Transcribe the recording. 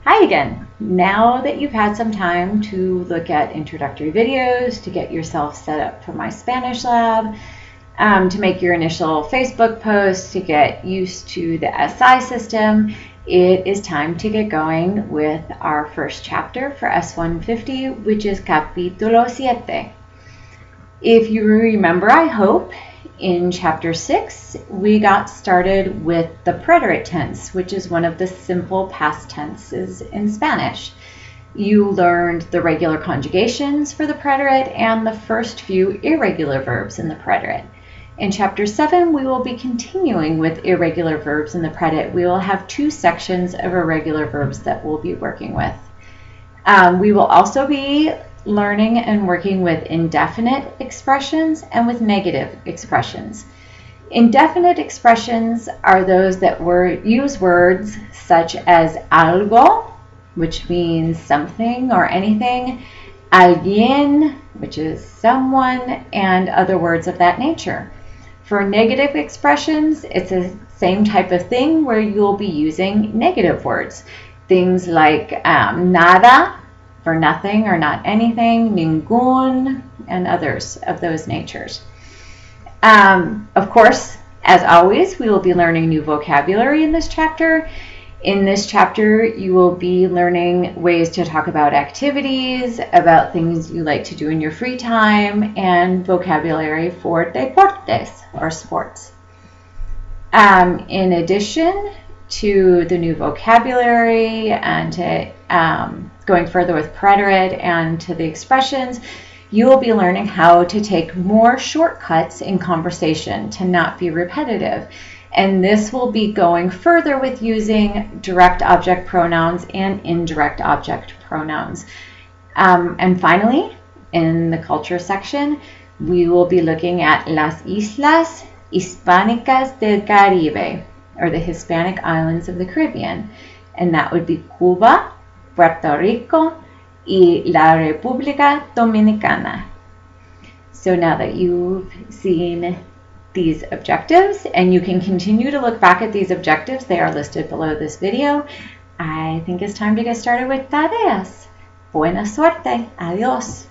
Hi again. Now that you've had some time to look at introductory videos, to get yourself set up for my Spanish lab, to make your initial Facebook post, to get used to the SI system, it is time to get going with our first chapter for S150, which is Capitulo 7. If you remember, I hope, in chapter 6, we got started with the preterite tense, which is one of the simple past tenses in Spanish. You learned the regular conjugations for the preterite and the first few irregular verbs in the preterite. In chapter 7, we will be continuing with irregular verbs in the preterite. We will have 2 sections of irregular verbs that we'll be working with. We will also be learning and working with indefinite expressions and with negative expressions. Indefinite expressions are those that use words such as algo, which means something or anything, alguien, which is someone, and other words of that nature. For negative expressions, it's the same type of thing where you'll be using negative words. Things like nada, for nothing or not anything, ningún, and others of those natures. Of course, as always, we will be learning new vocabulary in this chapter. In this chapter, you will be learning ways to talk about activities, about things you like to do in your free time, and vocabulary for deportes, or sports. In addition to the new vocabulary and to going further with preterite and to the expressions, you will be learning how to take more shortcuts in conversation to not be repetitive. And this will be going further with using direct object pronouns and indirect object pronouns. And finally, in the culture section, we will be looking at las islas hispánicas del Caribe, or the Hispanic islands of the Caribbean. And that would be Cuba, Puerto Rico, y la República Dominicana. So now that you've seen these objectives, and you can continue to look back at these objectives, they are listed below this video, I think it's time to get started with tareas. Buena suerte. Adiós.